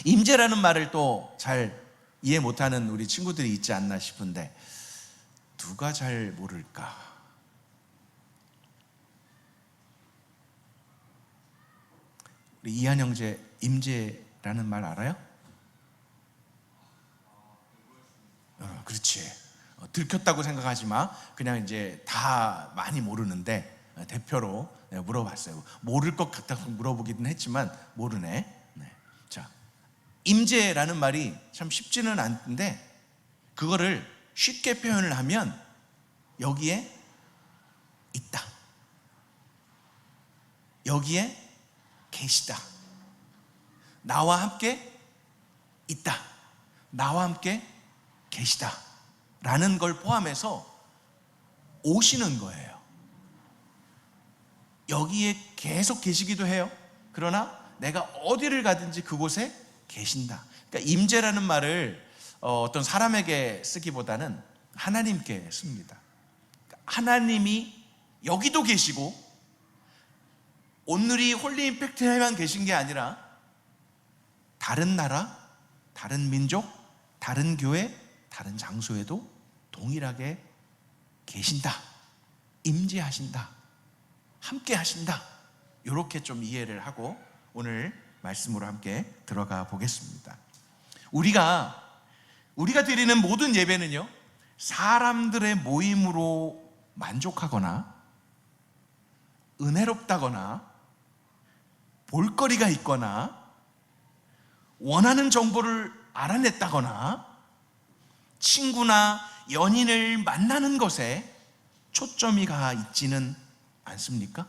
임재라는 말을 또 잘 이해 못하는 우리 친구들이 있지 않나 싶은데, 누가 잘 모를까? 우리 이한 형제, 임재라는 말 알아요? 그렇지. 들켰다고 생각하지 마. 그냥 이제 다 많이 모르는데 대표로 내가 물어봤어요. 모를 것 같아서 물어보기는 했지만 모르네. 네. 자, 임재라는 말이 참 쉽지는 않은데, 그거를 쉽게 표현을 하면 여기에 있다, 여기에 계시다, 나와 함께 있다, 나와 함께 계시다 라는 걸 포함해서 오시는 거예요. 여기에 계속 계시기도 해요. 그러나 내가 어디를 가든지 그곳에 계신다. 그러니까 임재라는 말을 어떤 사람에게 쓰기보다는 하나님께 씁니다. 하나님이 여기도 계시고 오늘이 홀리 임팩트에만 계신 게 아니라 다른 나라, 다른 민족, 다른 교회, 다른 장소에도 동일하게 계신다, 임재하신다, 함께 하신다. 이렇게 좀 이해를 하고 오늘 말씀으로 함께 들어가 보겠습니다. 우리가 드리는 모든 예배는요, 사람들의 모임으로 만족하거나 은혜롭다거나 볼거리가 있거나 원하는 정보를 알아냈다거나 친구나 연인을 만나는 것에 초점이 가 있지는 않습니까?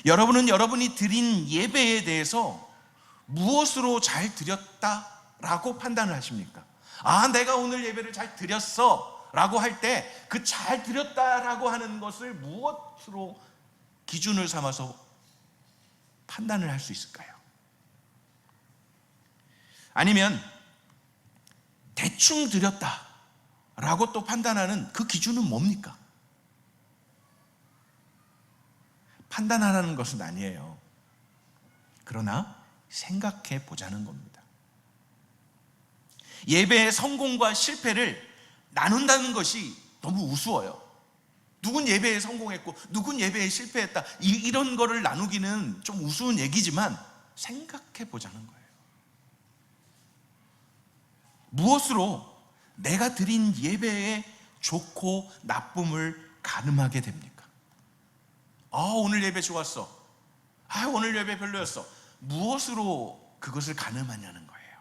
여러분은 여러분이 드린 예배에 대해서 무엇으로 잘 드렸다라고 판단을 하십니까? 아, 내가 오늘 예배를 잘 드렸어 라고 할 때 그 잘 드렸다라고 하는 것을 무엇으로 기준을 삼아서 판단을 할 수 있을까요? 아니면 대충 드렸다라고 또 판단하는 그 기준은 뭡니까? 판단하라는 것은 아니에요. 그러나 생각해 보자는 겁니다. 예배의 성공과 실패를 나눈다는 것이 너무 우스워요. 누군 예배에 성공했고 누군 예배에 실패했다, 이런 거를 나누기는 좀 우스운 얘기지만 생각해 보자는 거예요. 무엇으로 내가 드린 예배의 좋고 나쁨을 가늠하게 됩니까? 오늘 예배 좋았어, 오늘 예배 별로였어. 무엇으로 그것을 가늠하냐는 거예요.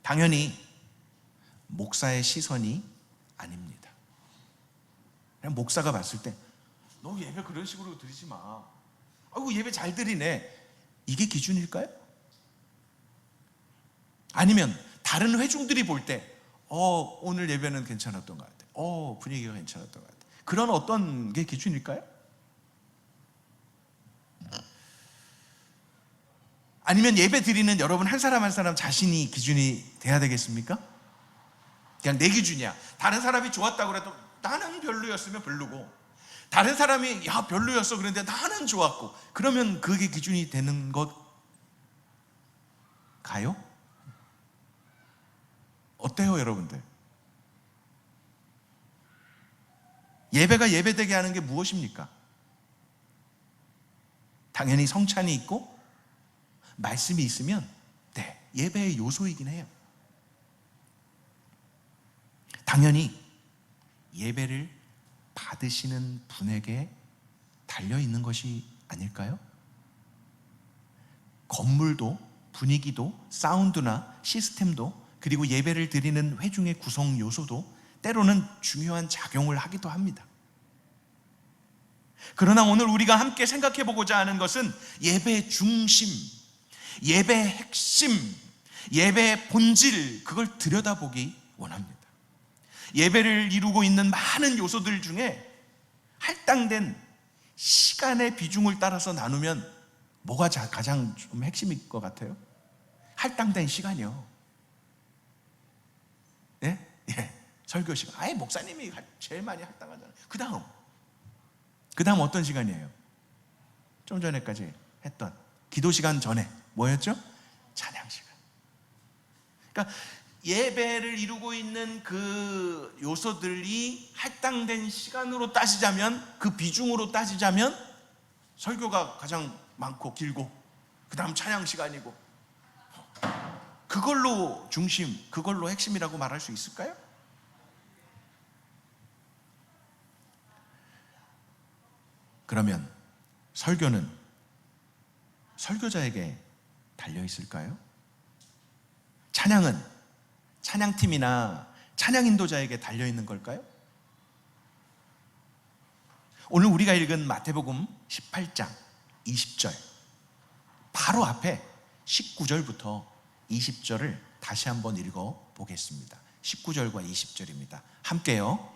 당연히 목사의 시선이 아닙니다. 그냥 목사가 봤을 때 너 예배 그런 식으로 드리지 마, 아이고 예배 잘 드리네, 이게 기준일까요? 아니면 다른 회중들이 볼 때 오늘 예배는 괜찮았던 것 같아, 분위기가 괜찮았던 것 같아, 그런 어떤 게 기준일까요? 아니면 예배 드리는 여러분 한 사람 한 사람 자신이 기준이 돼야 되겠습니까? 그냥 내 기준이야. 다른 사람이 좋았다고 그래도 나는 별로였으면 별로고, 다른 사람이 별로였어 그런데 나는 좋았고, 그러면 그게 기준이 되는 것가요? 어때요 여러분들? 예배가 예배되게 하는 게 무엇입니까? 당연히 성찬이 있고 말씀이 있으면 예배의 요소이긴 해요. 당연히 예배를 받으시는 분에게 달려있는 것이 아닐까요? 건물도 분위기도 사운드나 시스템도, 그리고 예배를 드리는 회중의 구성 요소도 때로는 중요한 작용을 하기도 합니다. 그러나 오늘 우리가 함께 생각해 보고자 하는 것은 예배의 중심, 예배의 핵심, 예배의 본질, 그걸 들여다보기 원합니다. 예배를 이루고 있는 많은 요소들 중에 할당된 시간의 비중을 따라서 나누면 뭐가 가장 좀 핵심일 것 같아요? 할당된 시간이요. 설교 시간. 목사님이 제일 많이 할당하잖아요. 그 다음 그 다음 어떤 시간이에요? 좀 전에까지 했던 기도 시간 전에 뭐였죠? 찬양 시간. 그러니까 예배를 이루고 있는 그 요소들이 할당된 시간으로 따지자면, 그 비중으로 따지자면 설교가 가장 많고 길고, 그 다음 찬양 시간이고, 그걸로 중심, 그걸로 핵심이라고 말할 수 있을까요? 그러면 설교는 설교자에게 달려 있을까요? 찬양은 찬양팀이나 찬양 인도자에게 달려 있는 걸까요? 오늘 우리가 읽은 마태복음 18장 20절 바로 앞에 19절부터 20절을 다시 한번 읽어 보겠습니다. 19절과 20절입니다. 함께요.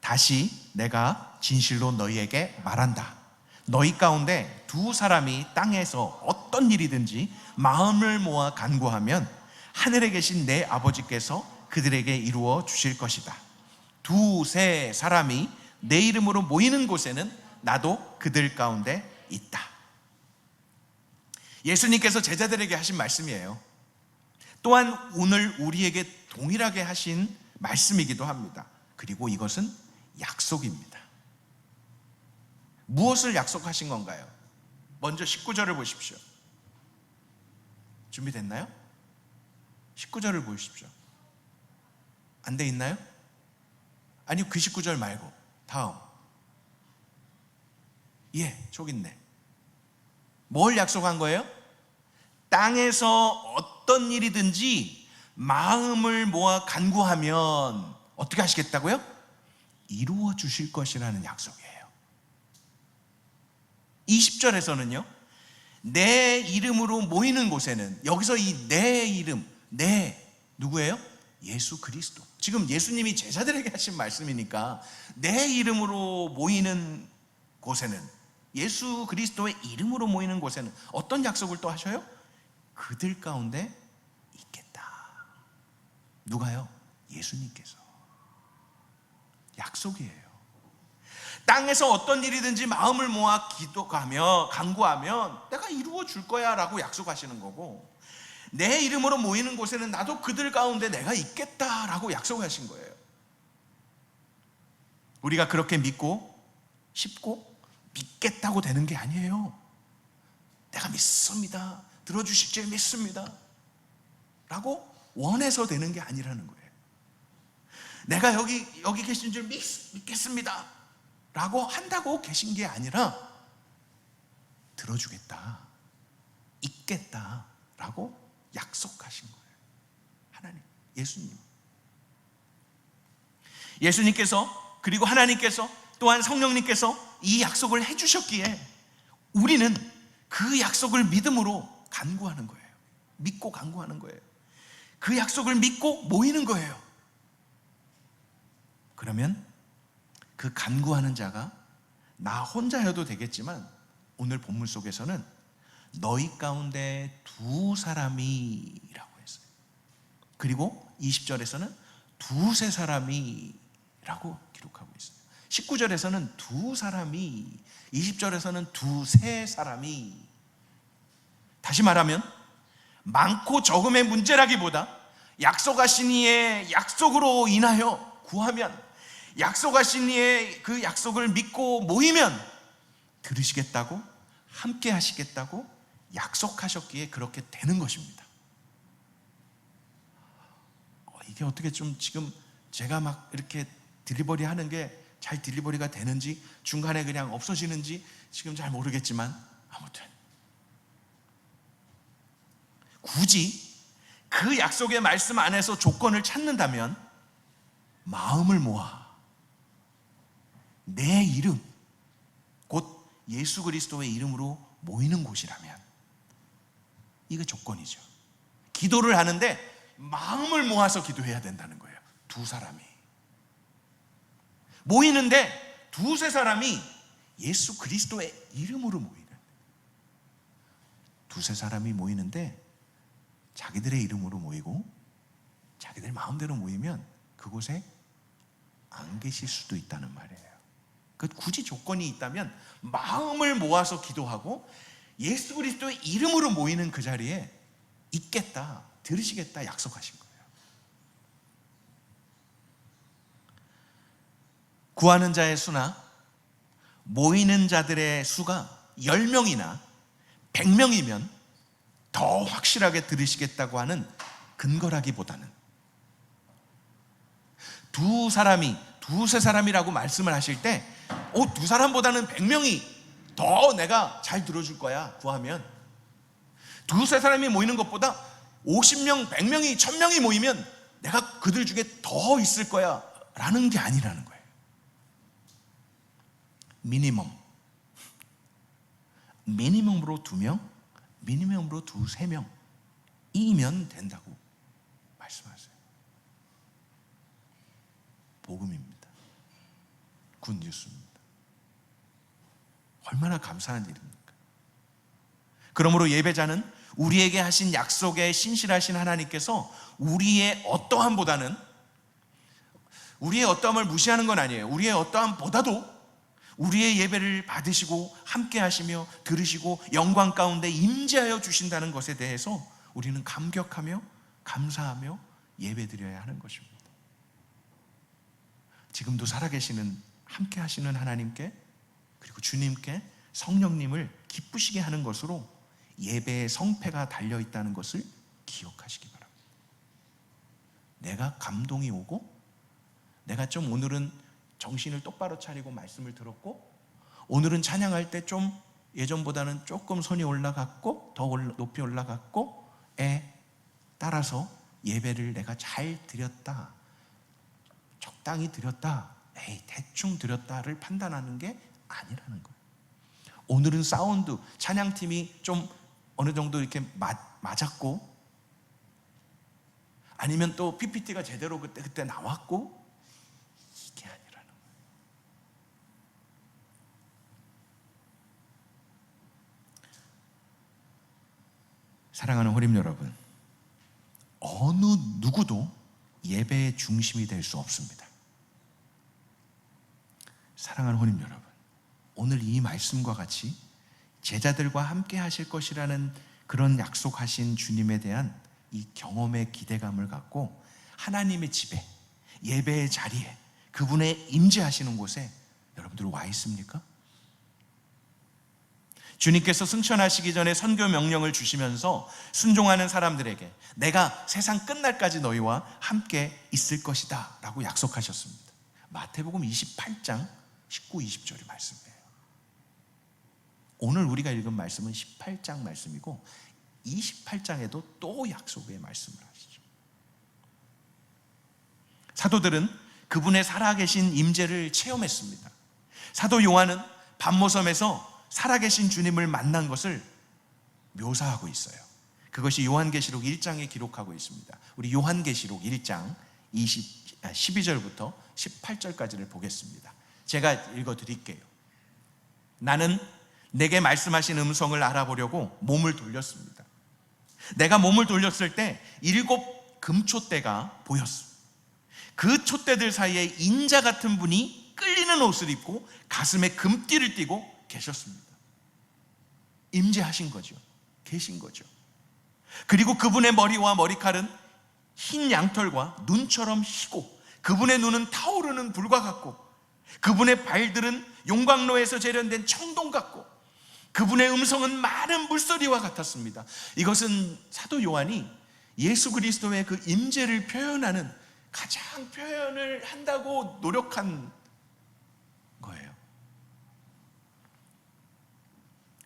다시 내가 진실로 너희에게 말한다. 너희 가운데 두 사람이 땅에서 어떤 일이든지 마음을 모아 간구하면 하늘에 계신 내 아버지께서 그들에게 이루어 주실 것이다. 두세 사람이 내 이름으로 모이는 곳에는 나도 그들 가운데 있다. 예수님께서 제자들에게 하신 말씀이에요. 또한 오늘 우리에게 동일하게 하신 말씀이기도 합니다. 그리고 이것은 약속입니다. 무엇을 약속하신 건가요? 먼저 19절을 보십시오. 준비됐나요? 19절을 보십시오. 안 돼 있나요? 아니, 그 19절 말고 다음. 저기 있네. 뭘 약속한 거예요? 땅에서 어떤 일이든지 마음을 모아 간구하면 어떻게 하시겠다고요? 이루어 주실 것이라는 약속이에요. 20절에서는요, 내 이름으로 모이는 곳에는, 여기서 이 내 이름, 누구예요? 예수 그리스도. 지금 예수님이 제자들에게 하신 말씀이니까 내 이름으로 모이는 곳에는, 예수 그리스도의 이름으로 모이는 곳에는 어떤 약속을 또 하셔요? 그들 가운데 있겠다. 누가요? 예수님께서. 약속이에요. 땅에서 어떤 일이든지 마음을 모아 기도하며 간구하면 내가 이루어 줄 거야 라고 약속하시는 거고, 내 이름으로 모이는 곳에는 나도 그들 가운데 내가 있겠다 라고 약속하신 거예요. 우리가 그렇게 믿고 싶고 믿겠다고 되는 게 아니에요. 내가 믿습니다, 들어주실 줄 믿습니다 라고 원해서 되는 게 아니라는 거예요. 내가 여기 계신 줄 믿겠습니다 라고 한다고 계신 게 아니라, 들어주겠다, 있겠다 라고 약속하신 거예요. 하나님, 예수님께서, 그리고 하나님께서, 또한 성령님께서 이 약속을 해주셨기에 우리는 그 약속을 믿음으로 간구하는 거예요. 믿고 간구하는 거예요. 그 약속을 믿고 모이는 거예요. 그러면 그 간구하는 자가 나 혼자여도 되겠지만, 오늘 본문 속에서는 너희 가운데 두 사람이라고 했어요. 그리고 20절에서는 두세 사람이라고 기록하고 있어요. 19절에서는 두 사람이, 20절에서는 두세 사람이. 다시 말하면 많고 적음의 문제라기보다 약속하신 이의 약속으로 인하여 구하면, 약속하신 이의 그 약속을 믿고 모이면 들으시겠다고, 함께 하시겠다고 약속하셨기에 그렇게 되는 것입니다. 이게 어떻게 좀 지금 제가 막 이렇게 딜리버리 하는 게 잘 딜리버리가 되는지, 중간에 그냥 없어지는지 지금 잘 모르겠지만, 아무튼 굳이 그 약속의 말씀 안에서 조건을 찾는다면, 마음을 모아 내 이름, 곧 예수 그리스도의 이름으로 모이는 곳이라면, 이게 조건이죠. 기도를 하는데 마음을 모아서 기도해야 된다는 거예요. 두 사람이 모이는데, 두세 사람이 예수 그리스도의 이름으로 모이는, 두세 사람이 모이는데 자기들의 이름으로 모이고 자기들 마음대로 모이면 그곳에 안 계실 수도 있다는 말이에요. 그 굳이 조건이 있다면 마음을 모아서 기도하고 예수 그리스도의 이름으로 모이는 그 자리에 있겠다, 들으시겠다 약속하신 거예요. 구하는 자의 수나 모이는 자들의 수가 10명이나 100명이면 더 확실하게 들으시겠다고 하는 근거라기보다는 두세 사람이라고 말씀을 하실 때 두 사람보다는 100명이 더 내가 잘 들어줄 거야 구하면, 두세 사람이 모이는 것보다 50명, 100명이, 1000명이 모이면 내가 그들 중에 더 있을 거야 라는 게 아니라는 거예요. 미니멈으로 2명, 미니멈으로 2-3명이면 된다고 말씀하세요. 복음입니다. 굿뉴스입니다. 얼마나 감사한 일입니까? 그러므로 예배자는 우리에게 하신 약속에 신실하신 하나님께서 우리의 어떠함을 무시하는 건 아니에요. 우리의 어떠함보다도 우리의 예배를 받으시고 함께 하시며 들으시고 영광 가운데 임재하여 주신다는 것에 대해서 우리는 감격하며 감사하며 예배드려야 하는 것입니다. 지금도 살아계시는 함께 하시는 하나님께, 그리고 주님께 성령님을 기쁘시게 하는 것으로 예배의 성패가 달려있다는 것을 기억하시기 바랍니다. 내가 감동이 오고 내가 좀 오늘은 정신을 똑바로 차리고 말씀을 들었고, 오늘은 찬양할 때 좀 예전보다는 조금 손이 올라갔고 더 높이 올라갔고에 따라서 예배를 내가 잘 드렸다, 적당히 드렸다, 대충 드렸다를 판단하는 게 아니라는 거예요. 오늘은 사운드, 찬양팀이 좀 어느 정도 이렇게 맞았고, 아니면 또 PPT가 제대로 그때 나왔고, 이게 아니라는 거예요. 사랑하는 호림 여러분, 어느 누구도 예배의 중심이 될 수 없습니다. 사랑하는 호림 여러분, 오늘 이 말씀과 같이 제자들과 함께 하실 것이라는 그런 약속하신 주님에 대한 이 경험의 기대감을 갖고 하나님의 집에, 예배의 자리에, 그분의 임재하시는 곳에 여러분들 와 있습니까? 주님께서 승천하시기 전에 선교 명령을 주시면서 순종하는 사람들에게 내가 세상 끝날까지 너희와 함께 있을 것이다 라고 약속하셨습니다. 마태복음 28장 19, 20절의 말씀이에요. 오늘 우리가 읽은 말씀은 18장 말씀이고 28장에도 또 약속의 말씀을 하시죠. 사도들은 그분의 살아계신 임재를 체험했습니다. 사도 요한은 밤모섬에서 살아계신 주님을 만난 것을 묘사하고 있어요. 그것이 요한계시록 1장에 기록하고 있습니다. 우리 요한계시록 1장 12절부터 18절까지를 보겠습니다. 제가 읽어드릴게요. 나는 내게 말씀하신 음성을 알아보려고 몸을 돌렸습니다. 내가 몸을 돌렸을 때 7 금촛대가 보였습니다. 그 촛대들 사이에 인자 같은 분이 끌리는 옷을 입고 가슴에 금띠를 띠고 계셨습니다. 임재하신 거죠. 계신 거죠. 그리고 그분의 머리와 머리칼은 흰 양털과 눈처럼 희고 그분의 눈은 타오르는 불과 같고 그분의 발들은 용광로에서 재련된 청동 같고 그분의 음성은 많은 물소리와 같았습니다. 이것은 사도 요한이 예수 그리스도의 그 임재를 표현하는 가장 표현을 한다고 노력한 거예요.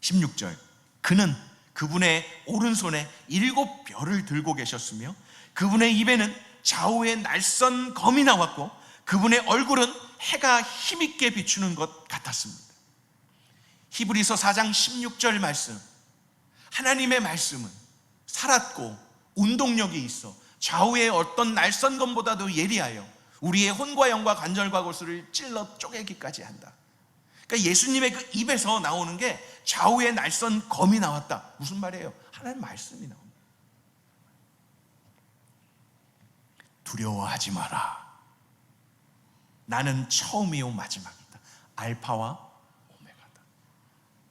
16절, 그는 그분의 오른손에 7 별을 들고 계셨으며 그분의 입에는 좌우의 날선 검이 나왔고 그분의 얼굴은 해가 힘있게 비추는 것 같았습니다. 히브리서 4장 16절 말씀, 하나님의 말씀은 살았고 운동력이 있어 좌우의 어떤 날선 검보다도 예리하여 우리의 혼과 영과 관절과 골수를 찔러 쪼개기까지 한다. 그러니까 예수님의 그 입에서 나오는 게 좌우의 날선 검이 나왔다. 무슨 말이에요? 하나님의 말씀이 나옵니다. 두려워하지 마라. 나는 처음이요 마지막이다. 알파와 오메가다.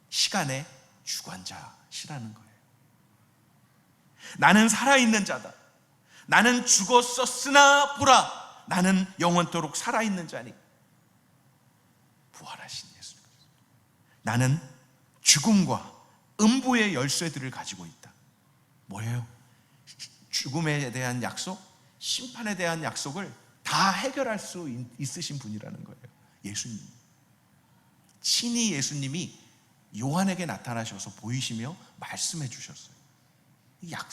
시간의 주관자시라는 거예요. 나는 살아있는 자다. 나는 죽었었으나 보라, 나는 영원토록 살아있는 자니. 부활하신 예수 그리스도. 나는 죽음과 음부의 열쇠들을 가지고 있다. 뭐예요? 죽음에 대한 약속, 심판에 대한 약속을 다 해결할 수 있으신 분이라는 거예요. 예수님. 친히 예수님이 요한에게 나타나셔서 보이시며 말씀해 주셨어요.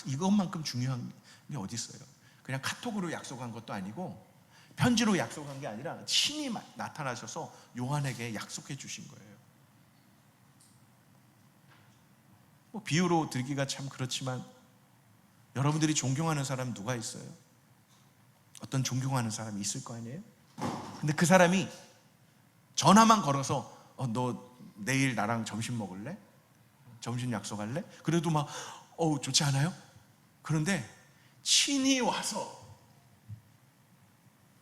이것만큼 중요한 게 어디 있어요? 그냥 카톡으로 약속한 것도 아니고 편지로 약속한 게 아니라 친히 나타나셔서 요한에게 약속해 주신 거예요. 뭐 비유로 들기가 참 그렇지만 여러분들이 존경하는 사람 누가 있어요? 어떤 존경하는 사람이 있을 거 아니에요? 근데 그 사람이 전화만 걸어서 너 내일 나랑 점심 먹을래? 점심 약속할래? 그래도 막 좋지 않아요? 그런데 친히 와서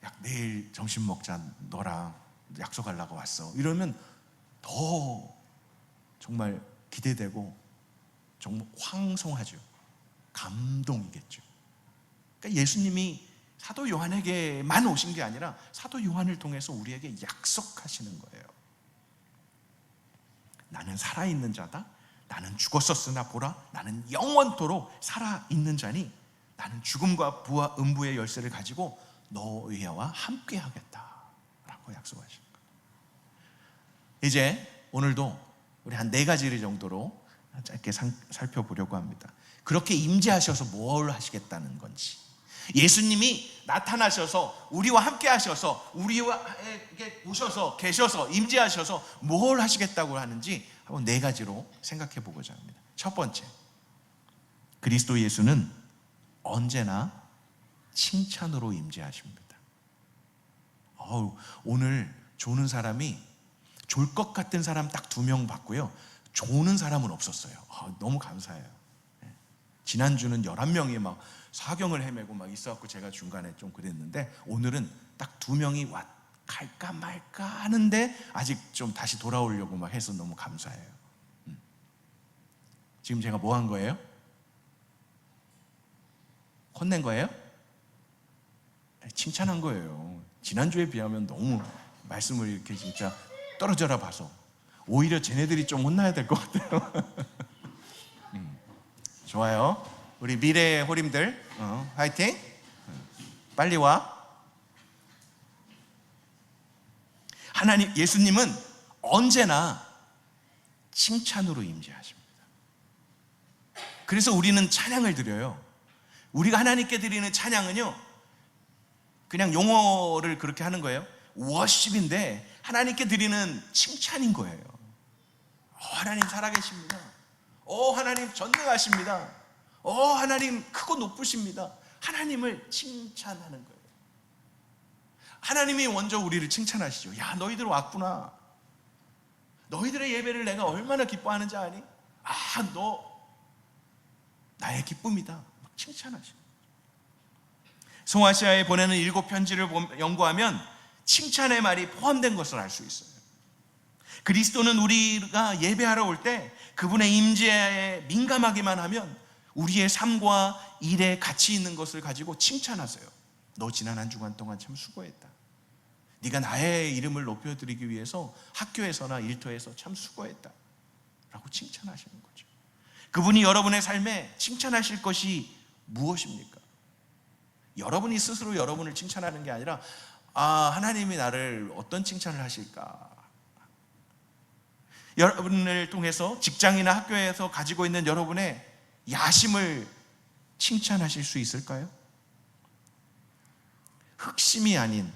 야, 내일 점심 먹자, 너랑 약속하려고 왔어, 이러면 더 정말 기대되고 정말 황송하죠. 감동이겠죠. 그러니까 예수님이 사도 요한에게만 오신 게 아니라 사도 요한을 통해서 우리에게 약속하시는 거예요. 나는 살아있는 자다. 나는 죽었었으나 보라, 나는 영원토록 살아있는 자니 나는 죽음과 부와 음부의 열쇠를 가지고 너희와 함께 하겠다라고 약속하신 거예요. 이제 오늘도 우리 한 4가지 정도로 짧게 살펴보려고 합니다. 그렇게 임재하셔서 뭘 하시겠다는 건지, 예수님이 나타나셔서 우리와 함께 하셔서 우리에게 오셔서 계셔서 임재하셔서 뭘 하시겠다고 하는지 한번 4가지로 생각해 보고자 합니다. 첫 번째, 그리스도 예수는 언제나 칭찬으로 임재하십니다. 오늘 조는 사람이 졸 것 같은 사람 딱 2명 봤고요, 조는 사람은 없었어요. 너무 감사해요. 지난주는 11명이 막 사경을 헤매고 막 있어갖고 제가 중간에 좀 그랬는데, 오늘은 딱 2명이 갈까 말까 하는데 아직 좀 다시 돌아오려고 막 해서 너무 감사해요. 지금 제가 뭐 한 거예요? 혼낸 거예요? 칭찬한 거예요. 지난주에 비하면 너무 말씀을 이렇게 진짜 떨어져라 봐서 오히려 쟤네들이 좀 혼나야 될 것 같아요. 좋아요. 우리 미래의 호림들 화이팅. 빨리 와. 하나님, 예수님은 언제나 칭찬으로 임재하십니다. 그래서 우리는 찬양을 드려요. 우리가 하나님께 드리는 찬양은요, 그냥 용어를 그렇게 하는 거예요. 워십인데 하나님께 드리는 칭찬인 거예요. 하나님 살아계십니다. 하나님 전능하십니다. 하나님 크고 높으십니다. 하나님을 칭찬하는 거예요. 하나님이 먼저 우리를 칭찬하시죠. 야, 너희들 왔구나. 너희들의 예배를 내가 얼마나 기뻐하는지 아니? 너 나의 기쁨이다. 막 칭찬하시죠. 송아시아에 보내는 7편지를 연구하면 칭찬의 말이 포함된 것을 알 수 있어요. 그리스도는 우리가 예배하러 올 때 그분의 임재에 민감하기만 하면 우리의 삶과 일에 가치 있는 것을 가지고 칭찬하세요. 너 지난 한 주간 동안 참 수고했다. 네가 나의 이름을 높여드리기 위해서 학교에서나 일터에서 참 수고했다 라고 칭찬하시는 거죠. 그분이 여러분의 삶에 칭찬하실 것이 무엇입니까? 여러분이 스스로 여러분을 칭찬하는 게 아니라 하나님이 나를 어떤 칭찬을 하실까? 여러분을 통해서 직장이나 학교에서 가지고 있는 여러분의 야심을 칭찬하실 수 있을까요? 흑심이 아닌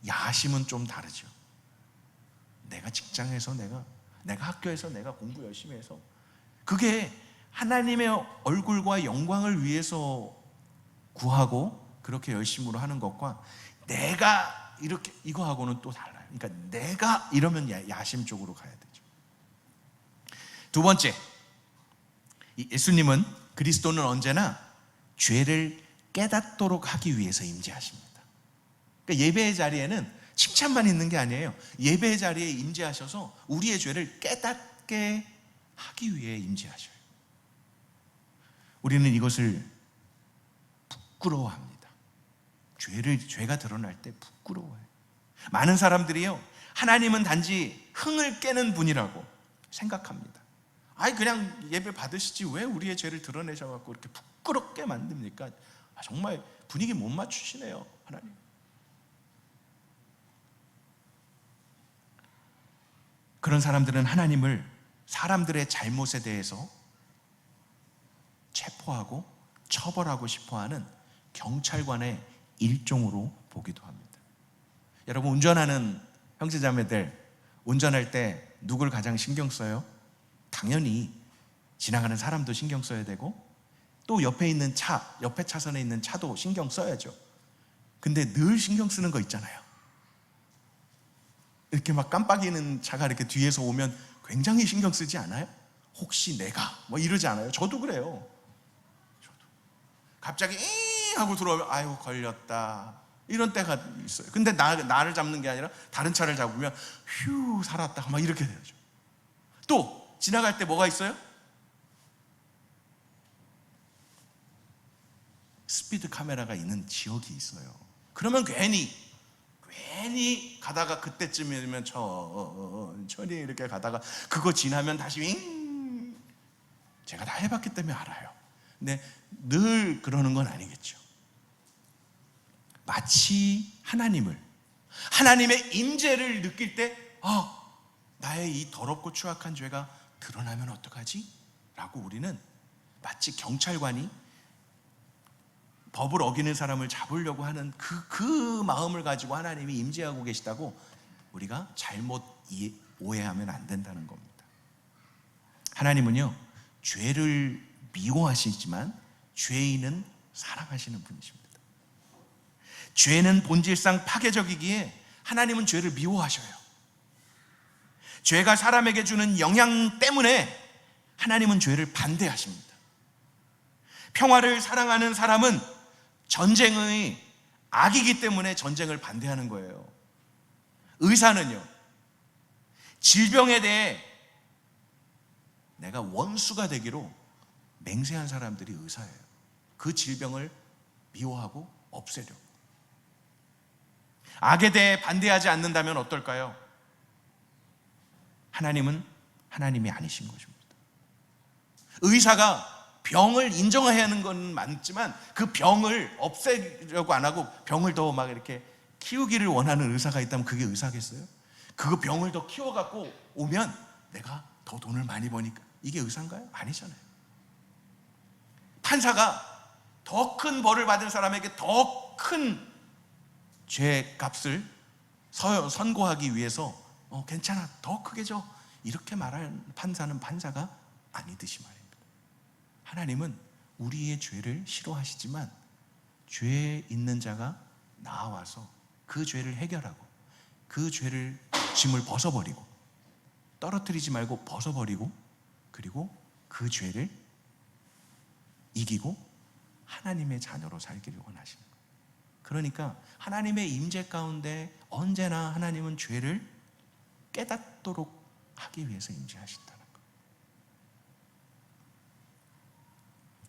야심은 좀 다르죠. 내가 직장에서 내가 학교에서 내가 공부 열심히 해서 그게 하나님의 얼굴과 영광을 위해서 구하고 그렇게 열심으로 하는 것과 내가 이렇게 이거하고는 또 달라요. 그러니까 내가 이러면 야심 쪽으로 가야 되죠. 두 번째, 예수님은, 그리스도는 언제나 죄를 깨닫도록 하기 위해서 임재하십니다. 그러니까 예배의 자리에는 칭찬만 있는 게 아니에요. 예배 자리에 임재하셔서 우리의 죄를 깨닫게 하기 위해 임재하셔요. 우리는 이것을 부끄러워합니다. 죄가 드러날 때 부끄러워해요. 많은 사람들이요, 하나님은 단지 흥을 깨는 분이라고 생각합니다. 아니 그냥 예배 받으시지 왜 우리의 죄를 드러내셔갖고 이렇게 부끄럽게 만듭니까? 정말 분위기 못 맞추시네요, 하나님. 그런 사람들은 하나님을 사람들의 잘못에 대해서 체포하고 처벌하고 싶어하는 경찰관의 일종으로 보기도 합니다. 여러분, 운전하는 형제자매들, 운전할 때 누굴 가장 신경 써요? 당연히 지나가는 사람도 신경 써야 되고, 또 옆에 있는 차, 옆에 차선에 있는 차도 신경 써야죠. 근데 늘 신경 쓰는 거 있잖아요. 이렇게 막 깜빡이는 차가 이렇게 뒤에서 오면 굉장히 신경 쓰지 않아요? 혹시 내가 뭐 이러지 않아요? 저도 그래요. 갑자기 잉 하고 들어오면 아이고 걸렸다, 이런 때가 있어요. 근데 나를 잡는 게 아니라 다른 차를 잡으면 휴 살았다 막 이렇게 되죠. 또 지나갈 때 뭐가 있어요? 스피드 카메라가 있는 지역이 있어요. 그러면 괜히 가다가 그때쯤이면 천천히 이렇게 가다가 그거 지나면 다시 윙. 제가 다 해봤기 때문에 알아요. 근데 늘 그러는 건 아니겠죠. 마치 하나님의 임재를 느낄 때 나의 이 더럽고 추악한 죄가 드러나면 어떡하지? 라고 우리는 마치 경찰관이 법을 어기는 사람을 잡으려고 하는 그 마음을 가지고 하나님이 임재하고 계시다고 우리가 잘못 오해하면 안 된다는 겁니다. 하나님은요, 죄를 미워하시지만 죄인은 사랑하시는 분이십니다. 죄는 본질상 파괴적이기에 하나님은 죄를 미워하셔요. 죄가 사람에게 주는 영향 때문에 하나님은 죄를 반대하십니다. 평화를 사랑하는 사람은 전쟁의 악이기 때문에 전쟁을 반대하는 거예요. 의사는요, 질병에 대해 내가 원수가 되기로 맹세한 사람들이 의사예요. 그 질병을 미워하고 없애려고. 악에 대해 반대하지 않는다면 어떨까요? 하나님은 하나님이 아니신 것입니다. 의사가 병을 인정해야 하는 건 맞지만 그 병을 없애려고 안 하고 병을 더 막 이렇게 키우기를 원하는 의사가 있다면 그게 의사겠어요? 그 병을 더 키워갖고 오면 내가 더 돈을 많이 버니까 이게 의사인가요? 아니잖아요. 판사가 더 큰 벌을 받은 사람에게 더 큰 죄값을 선고하기 위해서 괜찮아, 더 크게 줘, 이렇게 말하는 판사는 판사가 아니듯이 말입니다. 하나님은 우리의 죄를 싫어하시지만 죄 있는 자가 나와서 그 죄를 해결하고 그 죄를 짐을 벗어버리고 떨어뜨리지 말고 벗어버리고 그리고 그 죄를 이기고 하나님의 자녀로 살기를 원하시는 거예요. 그러니까 하나님의 임재 가운데 언제나 하나님은 죄를 깨닫도록 하기 위해서 임재하신다는 거예요.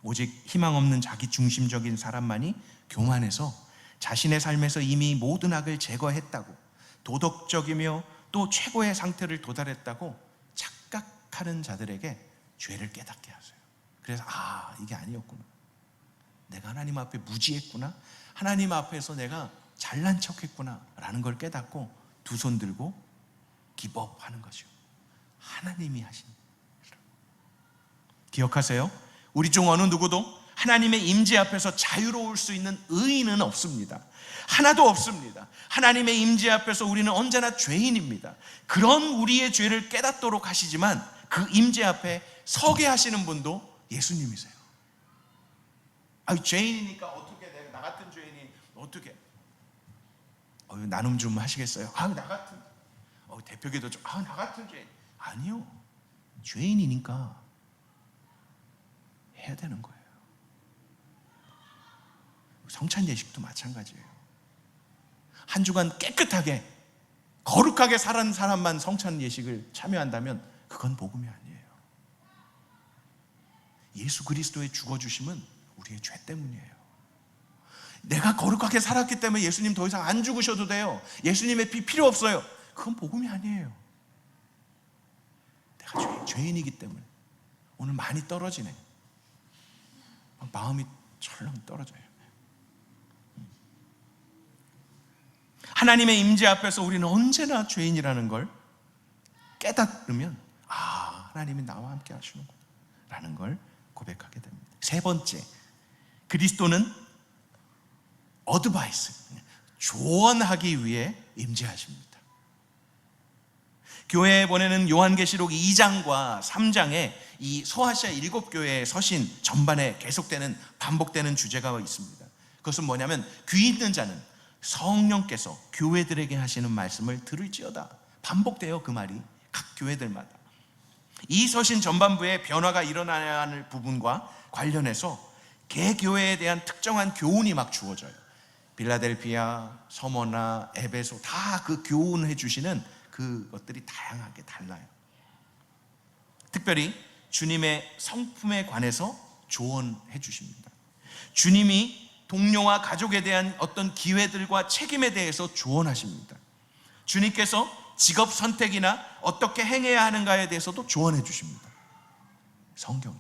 오직 희망 없는 자기 중심적인 사람만이 교만해서 자신의 삶에서 이미 모든 악을 제거했다고, 도덕적이며 또 최고의 상태를 도달했다고 착각하는 자들에게 죄를 깨닫게 하세요. 그래서 이게 아니었구나, 내가 하나님 앞에 무지했구나, 하나님 앞에서 내가 잘난 척했구나 라는 걸 깨닫고 두 손 들고 기법하는 것이요, 하나님이 하신. 기억하세요. 우리 중 어느 누구도 하나님의 임재 앞에서 자유로울 수 있는 의인은 없습니다. 하나도 없습니다. 하나님의 임재 앞에서 우리는 언제나 죄인입니다. 그런 우리의 죄를 깨닫도록 하시지만 그 임재 앞에 서게 하시는 분도 예수님이세요. 죄인이니까 어떻게, 나 같은 죄인이 어떻게 나눔 좀 하시겠어요? 나 같은 대표기도 좀 나 같은 죄인. 아니요, 죄인이니까 해야 되는 거예요. 성찬 예식도 마찬가지예요. 한 주간 깨끗하게 거룩하게 살은 사람만 성찬 예식을 참여한다면 그건 복음이 아니에요. 예수 그리스도의 죽어주심은 우리의 죄 때문이에요. 내가 거룩하게 살았기 때문에 예수님 더 이상 안 죽으셔도 돼요, 예수님의 피 필요 없어요, 그건 복음이 아니에요. 내가 죄인이기 때문에 오늘 많이 떨어지네. 마음이 철렁 떨어져요. 하나님의 임재 앞에서 우리는 언제나 죄인이라는 걸 깨닫으면 하나님이 나와 함께 하시는구나 라는 걸 고백하게 됩니다. 세 번째, 그리스도는 어드바이스, 조언하기 위해 임재하십니다. 교회에 보내는 요한계시록 2장과 3장에 이 소아시아 7교회의 서신 전반에 계속되는 반복되는 주제가 있습니다. 그것은 뭐냐면 귀 있는 자는 성령께서 교회들에게 하시는 말씀을 들을지어다. 반복돼요, 그 말이 각 교회들마다. 이 서신 전반부에 변화가 일어나야 하는 부분과 관련해서 개교회에 대한 특정한 교훈이 막 주어져요. 빌라델피아, 서머나, 에베소 다 그 교훈해 주시는 그것들이 다양하게 달라요. 특별히 주님의 성품에 관해서 조언해 주십니다. 주님이 동료와 가족에 대한 어떤 기회들과 책임에 대해서 조언하십니다. 주님께서 직업 선택이나 어떻게 행해야 하는가에 대해서도 조언해 주십니다. 성경.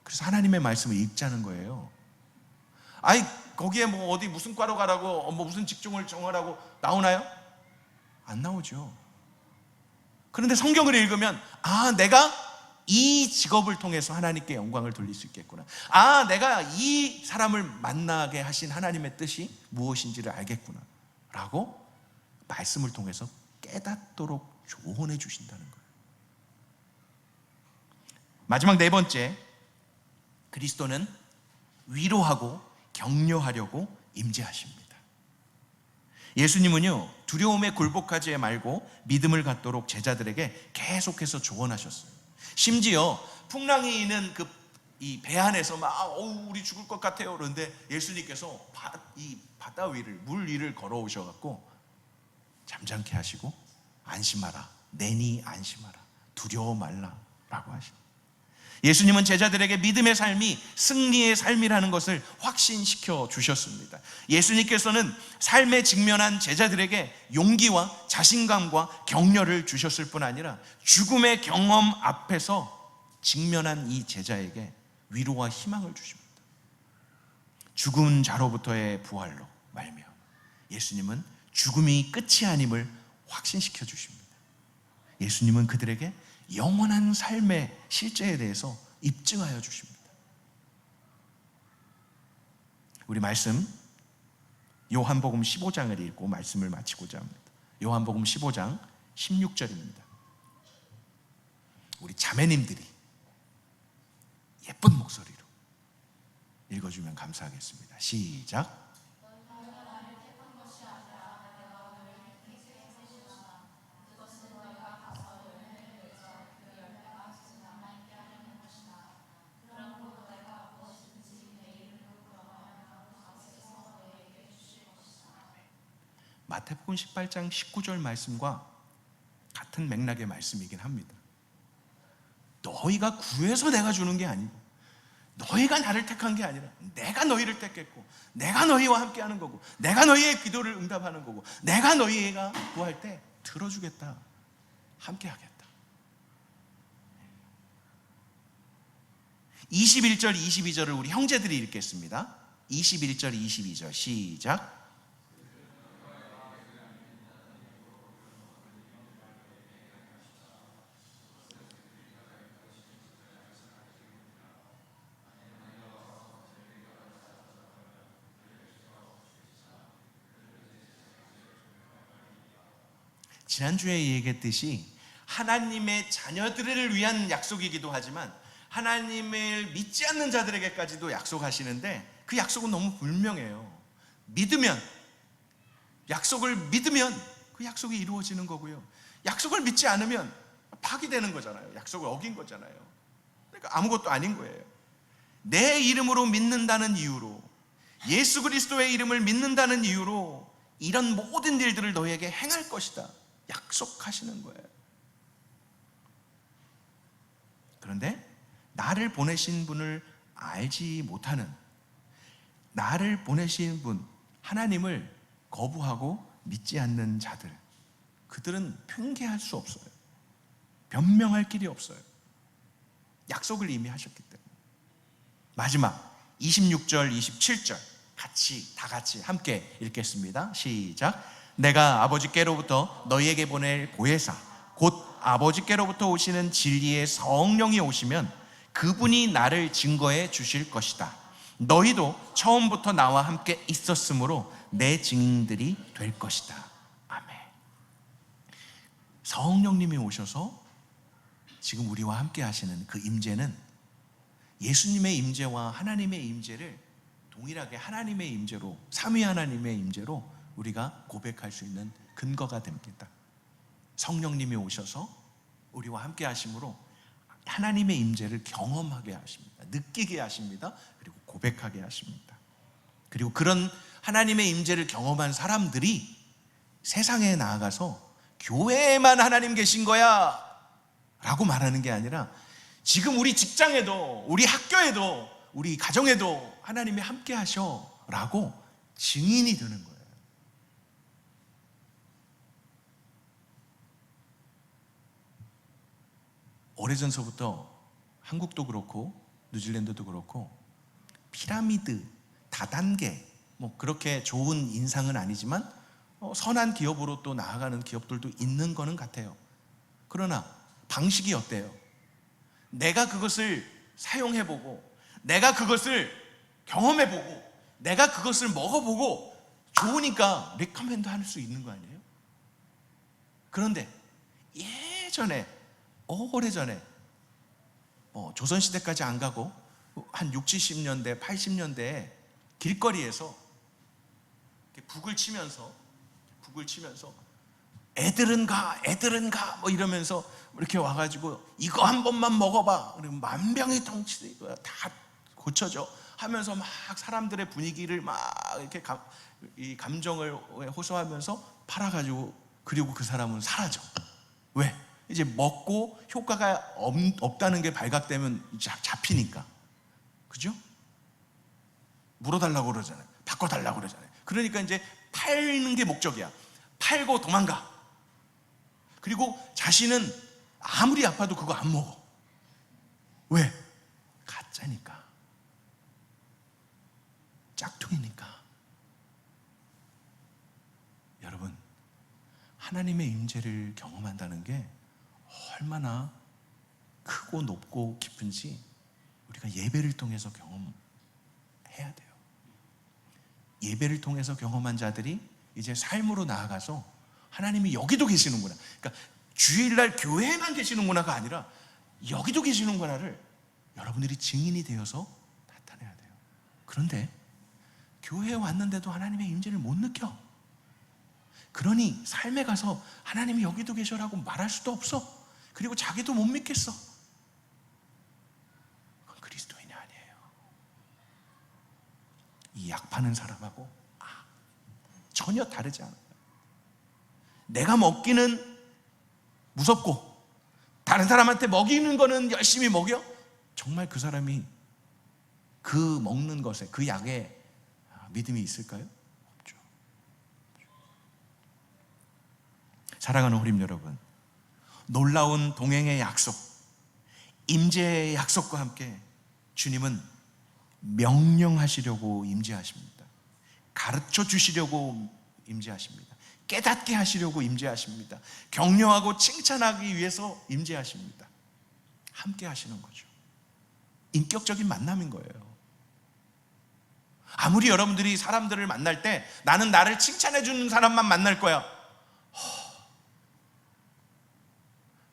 그래서 하나님의 말씀을 읽자는 거예요. 거기에 뭐 어디 무슨 과로 가라고, 뭐 무슨 직종을 정하라고 나오나요? 안 나오죠. 그런데 성경을 읽으면 내가 이 직업을 통해서 하나님께 영광을 돌릴 수 있겠구나. 내가 이 사람을 만나게 하신 하나님의 뜻이 무엇인지를 알겠구나 라고 말씀을 통해서 깨닫도록 조언해 주신다는 거예요. 마지막 네 번째, 그리스도는 위로하고 격려하려고 임재하십니다. 예수님은요, 두려움에 굴복하지 말고 믿음을 갖도록 제자들에게 계속해서 조언하셨어요. 심지어 풍랑이 있는 이 배 안에서 우리 죽을 것 같아요 그런데 예수님께서 이 바다 위를, 물 위를 걸어오셔갖고 잠잠케 하시고 안심하라, 내니 안심하라, 두려워 말라 라고 하십니다. 예수님은 제자들에게 믿음의 삶이 승리의 삶이라는 것을 확신시켜 주셨습니다. 예수님께서는 삶에 직면한 제자들에게 용기와 자신감과 격려를 주셨을 뿐 아니라 죽음의 경험 앞에서 직면한 이 제자에게 위로와 희망을 주십니다. 죽은 자로부터의 부활로 말미암아 예수님은 죽음이 끝이 아님을 확신시켜 주십니다. 예수님은 그들에게 영원한 삶의 실제에 대해서 입증하여 주십니다. 우리 말씀 요한복음 15장을 읽고 말씀을 마치고자 합니다. 요한복음 15장 16절입니다. 우리 자매님들이 예쁜 목소리로 읽어주면 감사하겠습니다. 시작. 마태복음 18장 19절 말씀과 같은 맥락의 말씀이긴 합니다. 너희가 구해서 내가 주는 게 아니고, 너희가 나를 택한 게 아니라 내가 너희를 택했고, 내가 너희와 함께 하는 거고, 내가 너희의 기도를 응답하는 거고, 내가 너희가 구할 때 들어주겠다, 함께 하겠다. 21절 22절을 우리 형제들이 읽겠습니다. 21절 22절 시작. 지난주에 얘기했듯이 하나님의 자녀들을 위한 약속이기도 하지만 하나님을 믿지 않는 자들에게까지도 약속하시는데 그 약속은 너무 분명해요. 믿으면, 약속을 믿으면 그 약속이 이루어지는 거고요, 약속을 믿지 않으면 파기되는 거잖아요. 약속을 어긴 거잖아요. 그러니까 아무것도 아닌 거예요. 내 이름으로 믿는다는 이유로, 예수 그리스도의 이름을 믿는다는 이유로 이런 모든 일들을 너희에게 행할 것이다 약속하시는 거예요. 그런데 나를 보내신 분을 알지 못하는, 나를 보내신 분 하나님을 거부하고 믿지 않는 자들, 그들은 핑계할 수 없어요. 변명할 길이 없어요. 약속을 이미 하셨기 때문에. 마지막 26절 27절 다 같이 함께 읽겠습니다. 시작. 내가 아버지께로부터 너희에게 보낼 보혜사 곧 아버지께로부터 오시는 진리의 성령이 오시면 그분이 나를 증거해 주실 것이다. 너희도 처음부터 나와 함께 있었으므로 내 증인들이 될 것이다. 아멘. 성령님이 오셔서 지금 우리와 함께 하시는 그 임재는 예수님의 임재와 하나님의 임재를 동일하게 하나님의 임재로, 삼위 하나님의 임재로 우리가 고백할 수 있는 근거가 됩니다. 성령님이 오셔서 우리와 함께 하심으로 하나님의 임재를 경험하게 하십니다. 느끼게 하십니다. 그리고 고백하게 하십니다. 그리고 그런 하나님의 임재를 경험한 사람들이 세상에 나아가서 교회에만 하나님 계신 거야 라고 말하는 게 아니라 지금 우리 직장에도, 우리 학교에도, 우리 가정에도 하나님이 함께 하셔 라고 증인이 되는 거예요. 오래전서부터 한국도 그렇고 뉴질랜드도 그렇고 피라미드 다단계 그렇게 좋은 인상은 아니지만 선한 기업으로 또 나아가는 기업들도 있는 거는 같아요. 그러나 방식이 어때요? 내가 그것을 사용해보고, 내가 그것을 경험해보고, 내가 그것을 먹어보고 좋으니까 레커멘드 할 수 있는 거 아니에요? 그런데 예전에, 오래전에 조선시대까지 안 가고 한 60, 70년대, 80년대에 길거리에서 북을 치면서 애들은 가 이러면서 이렇게 와가지고 이거 한 번만 먹어봐. 그러면 만병의 통치 다 고쳐져 하면서 막 사람들의 분위기를 막 이렇게 이 감정을 호소하면서 팔아가지고, 그리고 그 사람은 사라져. 왜? 이제 먹고 효과가 없다는 게 발각되면 잡히니까. 그죠? 물어달라고 그러잖아요. 바꿔달라고 그러잖아요. 그러니까 이제 팔는 게 목적이야. 팔고 도망가. 그리고 자신은 아무리 아파도 그거 안 먹어. 왜? 가짜니까. 짝퉁이니까. 여러분, 하나님의 임재를 경험한다는 게 얼마나 크고 높고 깊은지 우리가 예배를 통해서 경험해야 돼요. 예배를 통해서 경험한 자들이 이제 삶으로 나아가서 하나님이 여기도 계시는구나, 그러니까 주일날 교회에만 계시는구나가 아니라 여기도 계시는구나를 여러분들이 증인이 되어서 나타내야 돼요. 그런데 교회에 왔는데도 하나님의 임재를 못 느껴. 그러니 삶에 가서 하나님이 여기도 계셔라고 말할 수도 없어. 그리고 자기도 못 믿겠어. 그건 그리스도인이 아니에요. 이 약 파는 사람하고 전혀 다르지 않아요. 내가 먹기는 무섭고 다른 사람한테 먹이는 거는 열심히 먹여? 정말 그 사람이 그 먹는 것에, 그 약에 믿음이 있을까요? 없죠. 사랑하는 호림 여러분, 놀라운 동행의 약속, 임재의 약속과 함께 주님은 명령하시려고 임재하십니다. 가르쳐 주시려고 임재하십니다. 깨닫게 하시려고 임재하십니다. 격려하고 칭찬하기 위해서 임재하십니다. 함께 하시는 거죠. 인격적인 만남인 거예요. 아무리 여러분들이 사람들을 만날 때 나는 나를 칭찬해 주는 사람만 만날 거야,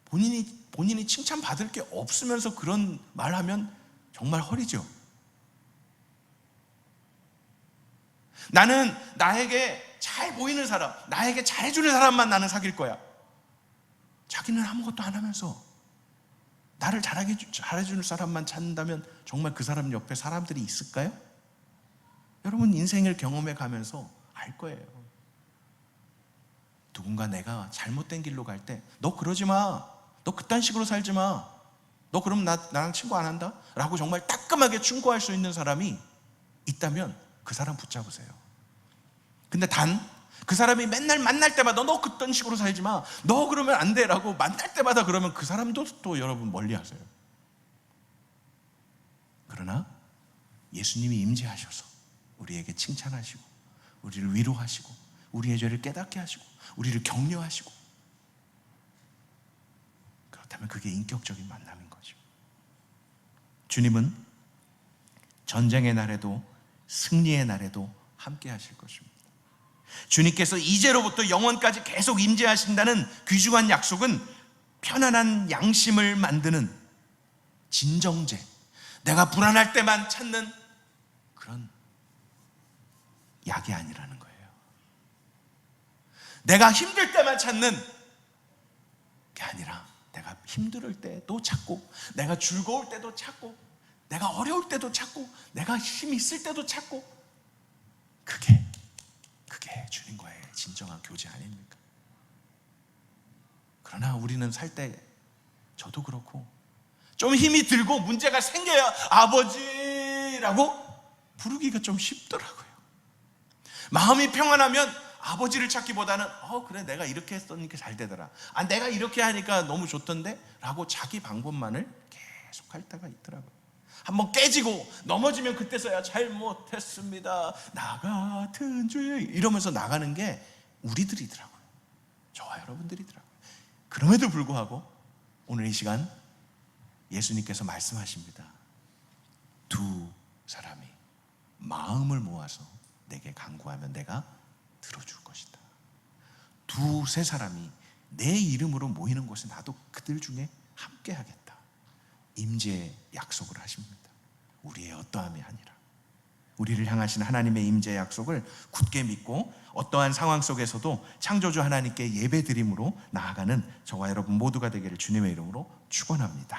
본인이 칭찬받을 게 없으면서 그런 말하면 정말 허리죠. 나는 나에게 잘 보이는 사람, 나에게 잘해주는 사람만 나는 사귈 거야. 자기는 아무것도 안 하면서 나를 잘해주는 사람만 찾는다면 정말 그 사람 옆에 사람들이 있을까요? 여러분 인생을 경험해 가면서 알 거예요. 누군가 내가 잘못된 길로 갈 때 너 그러지 마, 너 그딴 식으로 살지 마, 너 그럼 나랑 친구 안 한다? 라고 정말 따끔하게 충고할 수 있는 사람이 있다면 그 사람 붙잡으세요. 근데 단 그 사람이 맨날 만날 때마다 너 그딴 식으로 살지 마, 너 그러면 안 돼 라고 만날 때마다 그러면 그 사람도 또 여러분 멀리 하세요. 그러나 예수님이 임재하셔서 우리에게 칭찬하시고 우리를 위로하시고 우리의 죄를 깨닫게 하시고 우리를 격려하시고, 그렇다면 그게 인격적인 만남인 거죠. 주님은 전쟁의 날에도 승리의 날에도 함께 하실 것입니다. 주님께서 이제로부터 영원까지 계속 임재하신다는 귀중한 약속은 편안한 양심을 만드는 진정제, 내가 불안할 때만 찾는 그런 약이 아니라는 거예요. 내가 힘들 때만 찾는 게 아니라 내가 힘들 때도 찾고, 내가 즐거울 때도 찾고, 내가 어려울 때도 찾고, 내가 힘이 있을 때도 찾고, 그게 주님과의 진정한 교제 아닙니까? 그러나 우리는 살 때, 저도 그렇고, 좀 힘이 들고 문제가 생겨야 아버지라고 부르기가 좀 쉽더라고요. 마음이 평안하면 아버지를 찾기보다는 그래 내가 이렇게 했으니까 잘 되더라, 내가 이렇게 하니까 너무 좋던데 라고 자기 방법만을 계속 할 때가 있더라고요. 한번 깨지고 넘어지면 그때서야 잘못했습니다, 나 같은 죄 이러면서 나가는 게 우리들이더라고요. 저와 여러분들이더라고요. 그럼에도 불구하고 오늘 이 시간 예수님께서 말씀하십니다. 두 사람이 마음을 모아서 내게 간구하면 내가 들어줄 것이다. 두세 사람이 내 이름으로 모이는 곳에 나도 그들 중에 함께 하겠다. 임재의 약속을 하십니다. 우리의 어떠함이 아니라 우리를 향하신 하나님의 임재의 약속을 굳게 믿고 어떠한 상황 속에서도 창조주 하나님께 예배드림으로 나아가는 저와 여러분 모두가 되기를 주님의 이름으로 축원합니다.